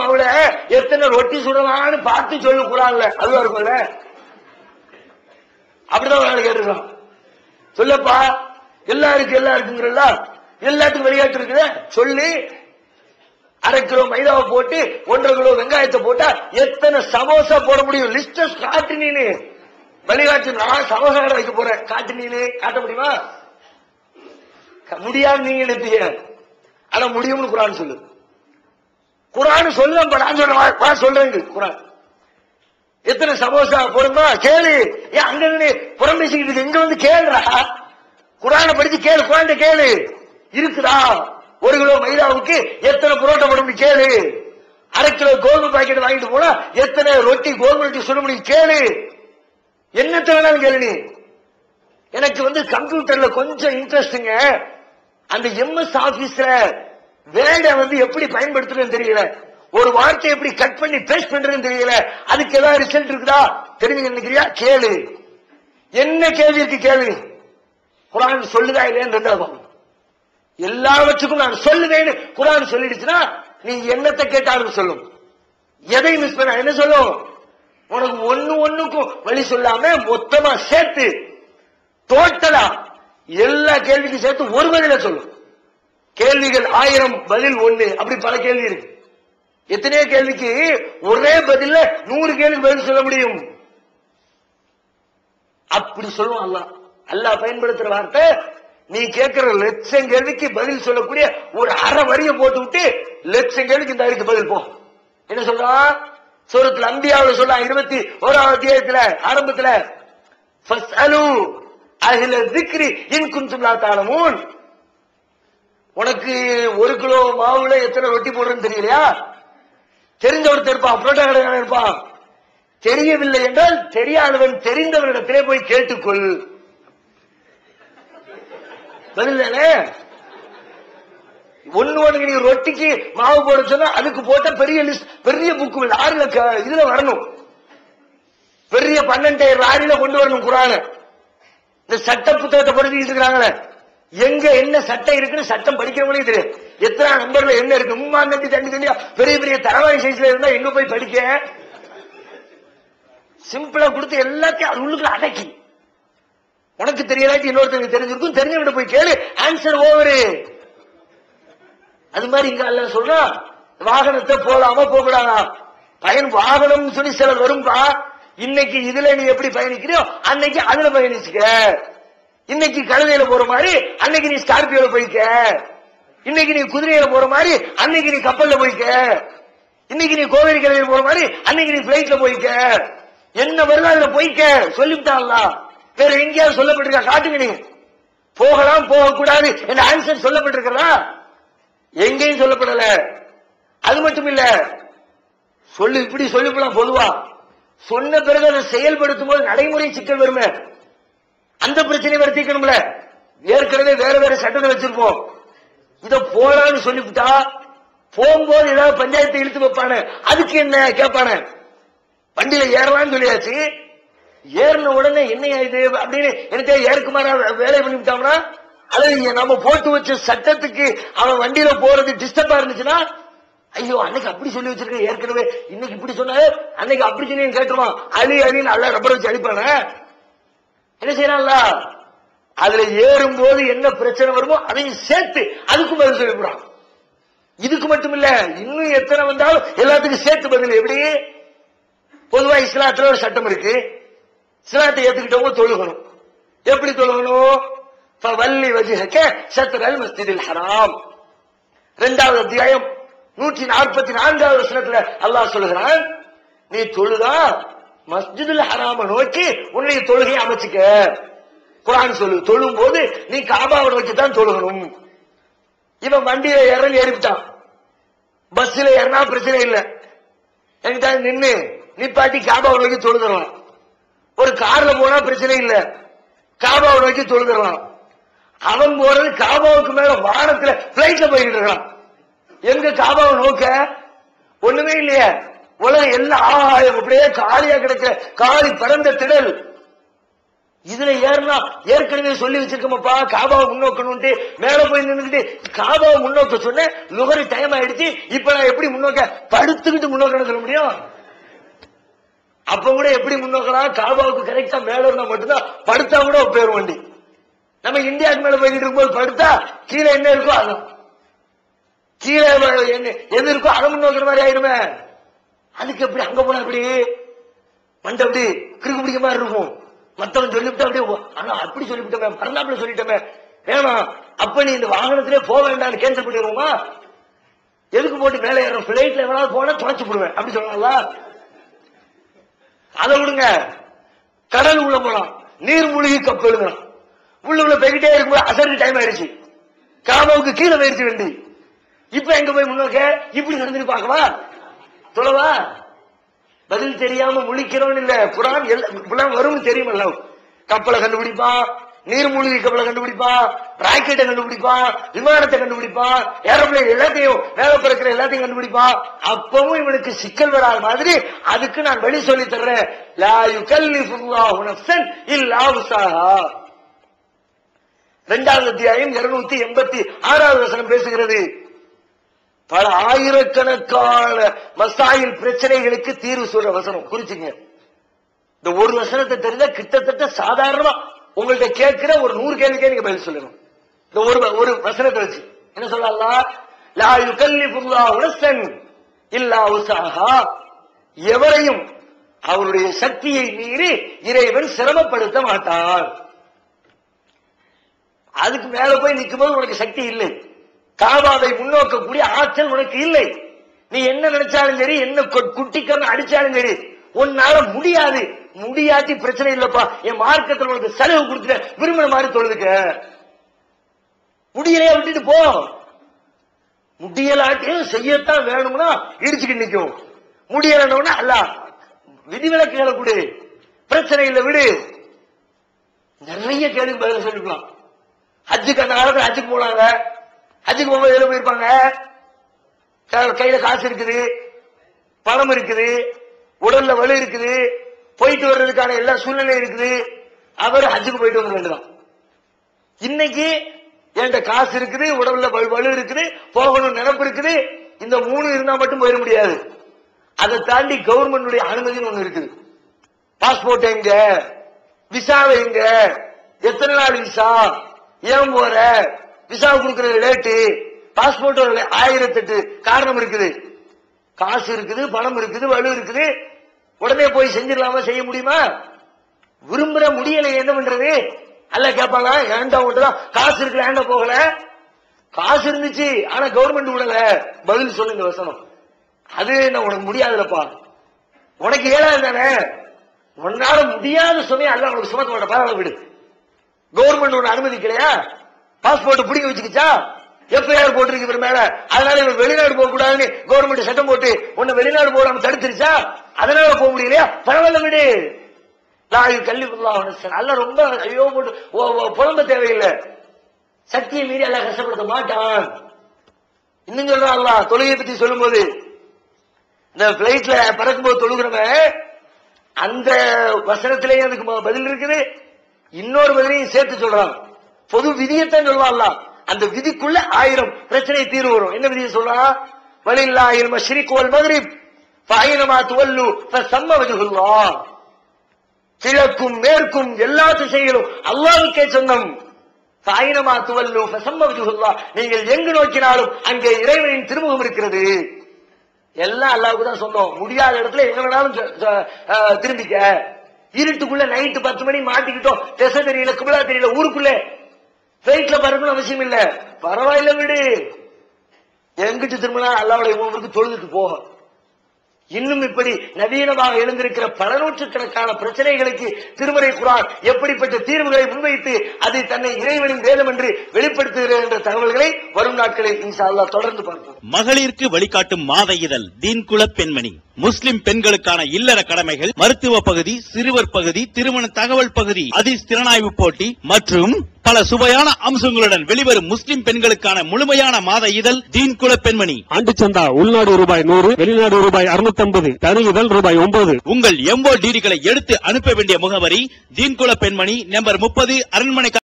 அவள எத்தனை ரொட்டி சுடலான்னு பார்த்து சொல்லு குரான்ல, அதுவா இருக்கும்ல. அப்படிதான் கேட்டுருக்கான். சொல்லப்பா எல்லாருக்குங்கிறல்ல, எல்லாத்துக்கும் விளையாட்டு இருக்குது சொல்லி 1/2 கிலோ மைதாவை போட்டு 1.5 கிலோ வெங்காயத்தை போட்டா எத்தனை சமோசா போட முடியும்? லிஸ்ட் காட்டு நீனு வழிகாட்டு. நான் சமோசா கடை வைக்க போறேன், காட்டு நீனு காட்ட முடியுமா? முடியாது நீங்க நினைப்பீங்க, ஆனா முடியும்னு குரான் சொல்லு. குரான் சொல்லுவேன், நான் சொல்றேன். குரான் எத்தனை சமோசா போடுமா கேளு. ஏன் அங்க புறம் பேசிக்கிட்டு இங்க வந்து கேளுடா, குரானை படிச்சு கேளு. குரான் கேளு இருக்குதா? 1 கிலோ மைதாவுக்கு எத்தனை புரோட்டா போட முடியும் கேளு. 1/2 கிலோ கோதுமை பாக்கெட் வாங்கிட்டு போனா எத்தனை ரொட்டி கோதுமை ரொட்டி சுட முடியும் கேளு. என்னத்தை வேணாலும் கேளு. நீ எனக்கு கம்ப்யூட்டர்ல கொஞ்சம் இன்ட்ரெஸ்டுங்க. அந்த எம்எஸ் ஆபீஸ்ல வேர்ட எப்படி பயன்படுத்துறதுன்னு தெரியல, ஒரு வார்த்தை எப்படி கட் பண்ணி பேஸ்ட் பண்றதுன்னு தெரியல. அதுக்கு ஏதாவது ரிசல்ட் இருக்குதா தெரிஞ்சு நினைக்கிறியா? கேளு. என்ன கேள்வி இருக்கு கேளு. குரான் சொல்லுதா இல்லையா? எல்லாவற்றுக்கும் நான் சொல்லுவேன்னு குரான் சொல்லிடுச்சுன்னா நீ என்னத்தை கேட்டாலும் சொல்லும். எதை மிஸ் பண்ண என்ன சொல்லும்? உனக்கு ஒண்ணுக்கும் வழி சொல்லாம மொத்தமா சேர்த்து டோட்டலா எல்லா கேள்விக்கும் சேர்த்து ஒரு பதில சொல்லும். கேள்விகள் 1000 பதில் 1, அப்படி பல கேள்வி இருக்கு. எத்தனையோ கேள்விக்கு ஒரே பதில 100 கேள்வி பதில் சொல்ல முடியும். அப்படி சொல்லுவான் அல்லாஹ். அல்லாஹ் பயன்படுத்துற வார்த்தை நீ கேட்கிற லட்சம் கேள்விக்கு பதில் சொல்லக்கூடிய ஒரு அரை வரிய போட்டு விட்டு லட்சம் கேள்விக்கு இந்த இருக்கு பதில் போ. என்ன சொல்றான்? சூரத்துல் அன்பியாவுல சொல்றான் 21வது அத்தியாயத்துல ஆரம்பத்துல ஃபஸ்அலு அஹ்ல ذிக்ரி இன் குன்தும் லா தஅலமூன். உனக்கு 1 கிலோ மாவுல எத்தனை ரொட்டி போடுறன்னு தெரியலையா? தெரிஞ்ச ஒருத்தர் இருப்பான், புரோட்டா கடைக்காரன் இருப்பான். தெரியவில்லை என்றால் தெரியாதவன் தெரிந்தவனிடத்திலே போய் கேட்டுக்கொள். பதில் தானே? ஒண்ணு நீ ரொட்டிக்கு மாவு போட சொன்னா அதுக்கு போட்ட பெரிய லிஸ்ட், பெரிய புக்கு லாரில இதுல வரணும், பெரிய 12 லாரியில கொண்டு வரணும் குரான. இந்த சட்ட புத்தகத்தை படிச்சுட்டு இருக்காங்களே, எங்க என்ன சட்டம் இருக்குன்னு சட்டம் படிக்கிறவங்களே தெரியும். எத்தனை நம்பர்ல என்ன இருக்கு, மும்மாங்கட்டி தண்ணி தண்ணியா பெரிய பெரிய தரவாய் சைஸ்ல இருந்தா எங்க போய் படிக்க? சிம்பிளா கொடுத்து எல்லாத்தையும் அது உள்ளுக்குள்ள அடக்கி உனக்கு தெரியலாட்டி இன்னொருத்தருக்கு தெரிஞ்சிருக்கும், தெரிஞ்சவங்க போய் கேளு, ஆன்சர் ஓவரு. அது மாதிரி இங்க அல்ல சொல்றா வாகனத்தை போலாமா போகக்கூடாதா? பயன் வாகனம் சொல்லி சிலர் வரும்பா. இன்னைக்கு இதுல நீ எப்படி பயணிக்கிறியோ அன்னைக்கு அதுல பயணிச்சுக்க. இன்னைக்கு கழுதையில போற மாதிரி அன்னைக்கு நீ ஸ்கார்பியோல போய்க்க. இன்னைக்கு நீ குதிரையில போற மாதிரி அன்னைக்கு நீ கப்பல்ல போய்க்க. இன்னைக்கு நீ கோவேரி கரையில போற மாதிரி அன்னைக்கு நீ பிளைட்ல போய்க்க. என்ன வருதோ அதுல போய்க்க சொல்லிவிட்டான்ல. வேற எங்கேயாவது சொல்லப்பட்டிருக்கா? காட்டுங்க. நீ போகலாம் போகக்கூடாது என்ற ஆன்சர் சொல்லப்பட்டிருக்கிறதா? எங்கேயும் சொல்லப்படல. அது மட்டும் இல்ல, சொல்லு இப்படி சொல்லிவிடலாம். பொதுவா சொன்ன பிறகு அதை செயல்படுத்தும் போது நடைமுறை சிக்கல் வருமே, அந்த பிரச்சனையை வேற தீர்க்கணும்ல. ஏற்கனவே வேற வேற சட்டத்தை வச்சிருப்போம். இத போலான்னு சொல்லிவிட்டா போகும்போது ஏதாவது பஞ்சாயத்தை இழுத்து வைப்பானு, அதுக்கு என்ன கேட்பானு. வண்டியில ஏறலாம்னு சொல்லியாச்சு, ஏறின உடனே என்ன ஆயுது அப்படின்னு எனக்கு ஏற்குமாறா வேலை பண்ணிவிட்டோம்னா, அல்லது நம்ம போட்டு வச்ச சட்டத்துக்கு அவன் வண்டியில போறது டிஸ்டர்பா இருந்துச்சுன்னா, ஐயோ அன்னைக்கு அப்படி சொல்லி வச்சிருக்க, ஏற்கனவே இன்னைக்கு இப்படி சொன்னாரு, அன்னைக்கு அப்படி சொல்லி கேட்டுருவான். அழின்னு அல்ல ரப்பர் வச்சு அழிப்பான. என்ன செய்யறான்ல, அதுல ஏறும் போது என்ன பிரச்சனை வருமோ அதையும் சேர்த்து அதுக்கும் பதில் சொல்லிவிடுறான். இதுக்கு மட்டும் இல்ல, இன்னும் எத்தனை வந்தாலும் எல்லாத்துக்கும் சேர்த்து பதில். எப்படி? பொதுவா இஸ்லாத்துல ஒரு சட்டம் இருக்கு, இஸ்லாத்தை ஏத்துக்கிட்டவங்க தொழுகணும். எப்படி தொழுகணும்? ஃபவல்லி வஜ்ஹக ஷத்ரல் மஸ்ஜிதில் ஹராம். 2வது அத்தியாயம் 144வது வசனத்துல அல்லாஹ் சொல்கிறான், நீ தொழுதா மஸ்ஜிதுல் ஹராம நோக்கி உன்னுடைய தொழுகையை அமைச்சுக்க. குர்ஆன் சொல்லு, தொழும் போது நீ காபாவை நோக்கி தான் தொழுகணும். இவன் வண்டியில ஏறிவிட்டான், பஸ்ல ஏறினா பிரச்சனை இல்லை, என்கிட்ட நின்னு நிப்பாட்டி காபாவை நோக்கி தொழுதரலாம். ஒரு கார்ல போனா பிரச்சனை இல்ல, காபாவை நோக்கி தொழுதரலாம். அவன் போறது காபாவுக்கு மேல வானத்துல பிளைட்ல போயிட்டு இருக்கான். எங்க காபாவை நோக்க ஒண்ணுமே இல்லையே, உலகம் எல்லாம் ஆகாயம் அப்படியே காலியா கிடைக்கிற காலி பரந்த திடல். இதுல ஏறினா ஏற்கனவே சொல்லி வச்சிருக்கோமப்பா காபாவை முன்னோக்கணும், மேல போய் நின்றுட்டு காபாவை முன்னோக்க சொன்ன லுகரி டைம் ஆயிடுச்சு. இப்ப நான் எப்படி முன்னோக்க படுத்துக்கிட்டு முன்னோக்கணும் சொல்ல முடியும்? அப்ப கூட எப்படி முன்னோக்கலாம்? காபாவுக்கு கரெக்டா மேல இருந்தா மட்டும்தான், படுத்தா கூட பேர் வண்டி. நம்ம இந்தியாவுக்கு மேல போய்கிட்டு இருக்கும்போது படுத்தா கீழே என்ன இருக்கோ அதான், கீழே எது இருக்கோ அதை முன்னோக்கிற மாதிரி ஆயிருமே. அதுக்கு எப்படி அங்க போனா அப்படி மண்டை அப்படி கிறுக்கு பிடிக்க மாதிரி இருக்கும். மத்தவன் சொல்லிவிட்டு அப்படியே, ஆனா அப்படி சொல்லிவிட்டோமே, மறந்தாப்புல சொல்லிட்டோமே, வேணாம். அப்ப நீ இந்த வாகனத்திலே போக வேண்டாம்னு கேன்சல் பண்ணிடுவோமா? எதுக்கு போட்டு மேலே ஏறும்? பிளைட்ல எவ்வளவு போனா தொலைச்சு போடுவேன் அப்படி சொல்லலாம்ல. அதை விடுங்க. கடல் உள்ள போலாம், நீர் மூழ்கி கப்பலுங்களாம். உள்ள போய்கிட்டே இருக்கும்போது அசருக்கு டைம் ஆயிடுச்சு, காபாவுக்கு கீழே போயிடுச்சு வண்டி. இப்ப எங்க போய் முன்னோக்க இப்படி நடந்துட்டு பார்க்கவா சொல்லவா? பதில் தெரியாம முழிக்கிறோம் இல்ல. குரான் வரும் தெரியுமல்ல. கப்பலை கண்டுபிடிப்பான், நீர்மூழ்கி கப்பலை கண்டுபிடிப்பான், ராக்கெட்டை கண்டுபிடிப்பான், விமானத்தை கண்டுபிடிப்பான், ஏரோப்ளேன் எல்லாத்தையும், மேல பிறக்கிற எல்லாத்தையும் கண்டுபிடிப்பான். அப்பவும் இவனுக்கு சிக்கல் வராத மாதிரி அதுக்கு நான் வழி சொல்லி தர்றேன். லா யுகல்லிஃபுல்லாஹு நஃப்ஸன் இல்லா வுஸாஹா. 2வது அத்தியாயம் 286வது வசனம் பேசுகிறது. பல ஆயிரக்கணக்கான மசாயில் பிரச்சனைகளுக்கு தீர்வு சொல்ற வசனம். குறிச்சுங்க, இந்த ஒரு வசனத்தை தெரிஞ்சா கிட்டத்தட்ட சாதாரணமா உங்கள்ட்ட கேட்கிற ஒரு 100 கேள்விக்கே நீங்க பதில் சொல்லணும். இந்த ஒரு வசனத்தை வச்சு என்ன சொல்லலாம்? லா யுகல்லிஃபுல்லாஹு நஃப்ஸன் இல்லா வுஸாஹா. எவரையும் அவருடைய சக்தியை மீறி இறைவன் சிரமப்படுத்த மாட்டான். அதுக்கு மேல போய் நிற்கும் போது உனக்கு சக்தி இல்லை, காபாவை முன்னோக்கக்கூடிய ஆற்றல் உனக்கு இல்லை. நீ என்ன நினைச்சாலும் சரி, என்ன குட்டிக்கன்னு அடிச்சாலும் சரி, உன்னால முடியாது. முடியாட்டி பிரச்சனை இல்லப்பா, என் மார்க்கத்தில் உனக்கு செலவு கொடுத்துட்ட, விரும்பின மாதிரி தொழுதுக்க. முடியலையா விட்டுட்டு போ. முடியலாட்டியும் செய்யத்தான் வேணும்னா இடிச்சுக்கிட்டு நிற்கும். முடியலன்னா அல்ல விதிவிலக்குகளை கொடு, பிரச்சனை இல்லை விடு. நிறைய கேள்வி பதில் சொல்லிக்கலாம். ஹஜ்ஜுக்கு அந்த காலத்தில் ஹஜ்ஜுக்கு போனாங்க, ஹஜ்ஜுக்கு போகும்போது எதில் போயிருப்பாங்க? கையில காசு இருக்குது, பணம் இருக்குது, உடல்ல வலு இருக்குது, போயிட்டு வர்றதுக்கான எல்லா சூழ்நிலை இருக்குது. அவர் ஹஜ்ஜுக்கு போயிட்டு வர வேண்டியதான். இன்னைக்கு என்கிட்ட காசு இருக்குது, உடல்ல வலு இருக்குது, போகணும் நினைப்பு இருக்குது, இந்த 3 இருந்தா மட்டும் போயிட முடியாது. அதை தாண்டி கவர்மெண்டுடைய அனுமதினு ஒண்ணு இருக்குது. பாஸ்போர்ட் எங்க, விசாவை எங்க, எத்தனை நாள் விசா, ஏன் போற, விசா கொடுக்கறது லேட்டு, பாஸ்போர்ட் 1008 காரணம் இருக்குது. காசு இருக்குது, பணம் இருக்குது, வலு இருக்குது, உடனே போய் செஞ்சிடலாமா? செய்ய முடியுமா? விரும்புற முடியலை, என்ன பண்றது? அல்ல கேட்பாங்க, ஏன்டா ஒன்றுதான் காசு இருக்கு, ஏன்டா போகல? காசு இருந்துச்சு, ஆனா கவர்மெண்ட் விடல. பதில் சொல்லுங்க வசனம். அது என்ன உனக்கு முடியாதுலப்பா, உனக்கு ஏழாது தானே, உன்னால முடியாத சுமையா அல்ல உனக்கு சுமத்த மாட்ட, பரவாயில்ல விடு. கவர்மெண்ட் ஒண்ணு அனுமதிக்கலையா? பாஸ்போர்ட் பிடிக்க வச்சுக்கிச்சா? எஃப்ஐஆர் போட்டிருக்கு இவர் மேல, அதனால இவர் வெளிநாடு போக கூடாதுன்னு கவர்மெண்ட் சட்டம் போட்டு உன்னை வெளிநாடு போடாம தடுத்துருச்சா? அதனால போக முடியலையா? பரவாயில்ல விடு. அல்ல ரொம்ப ஐயோ போட்டு புலம்ப தேவையில்லை. சக்தியை மீறி அல்ல கஷ்டப்படுத்த மாட்டான். இன்னும் சொல்றான் அல்லாஹ் தொழுகையை பத்தி சொல்லும் போது, இந்த பிளைட்ல பறக்கும் போது தொழுகிறவன், அந்த வசனத்திலேயே அதுக்கு பதில் இருக்குது, இன்னொரு பதிலையும் சேர்த்து சொல்றான். பொது விதியத்தான் சொல்லுவான்ல, அந்த விதிக்குள்ள 1000 பிரச்சனை தீர்வு வரும். என்ன விதியை சொல்றான்? வலில்லாஹில் மஷ்ரிக் வல் மக்ரிப் ஃபஐனமா துவல்லு ஃபஸம்ம வஜ்ஹுல்லாஹ். கிழக்கும் மேற்கும் எல்லா திசைகளும் அல்லாஹ்வுக்கே சொந்தம். ஃபஐனமா துவல்லு ஃபஸம்ம வஜ்ஹுல்லாஹ். நீங்கள் எங்கு நோக்கினாலும் அங்கே இறைவனின் திருமுகம் இருக்கிறது. எல்லாம் அல்லாஹ்வுக்கு தான் சொந்தம். முடியாத இடத்துல எங்க வேணாலும் திரும்பிக்க. இருட்டுக்குள்ள நைட்டு 10 மணி மாட்டிக்கிட்டோம், திசை தெரியல, கிபிலா தெரியல, ஊருக்குள்ள பிளைட்ல பறக்கணும் அவசியம் இல்ல, பரவாயில்ல விடு. எங்கிட்டு திரும்பினா அல்லாஹ்வுடைய ஊருக்கு தொழுதுட்டு போக. இன்னும் இப்படி நவீனமாக எழுந்திருக்கிற பல நூற்றுக்கணக்கான பிரச்சனைகளுக்கு திருமறை குர்ஆன் எப்படிப்பட்ட தீர்வுகளை முன்வைத்து அதை தன்னை இறைவனின் வேதம் என்று வெளிப்படுத்துகிறது என்ற தகவல்களை வரும் நாட்களில் இன்ஷா அல்லாஹ் தொடர்ந்து பார்ப்போம். மகளிருக்கு வழிகாட்டும் மாத இதழ் தீன் குல பெண்மணி முஸ்லிம் பெண்களுக்கான இல்லற கடமைகள், மருத்துவ பகுதி, சிறுவர் பகுதி, திருமண தகவல் பகுதி, ஹதீஸ் திறனாய்வு போட்டி மற்றும் பல சுவையான அம்சங்களுடன் வெளிவரும் முஸ்லிம் பெண்களுக்கான முழுமையான மாத இதழ் தீன் குல பெண்மணி. ஆண்டு சந்தா உள்நாடு ரூபாய் 100, வெளிநாடு ரூபாய் 650, தனி இதழ் ரூபாய் 9. உங்கள் MO டிடிகளை எடுத்து அனுப்ப வேண்டிய முகவரி தீன் குல பெண்மணி, நம்பர் 30, அரண்மனை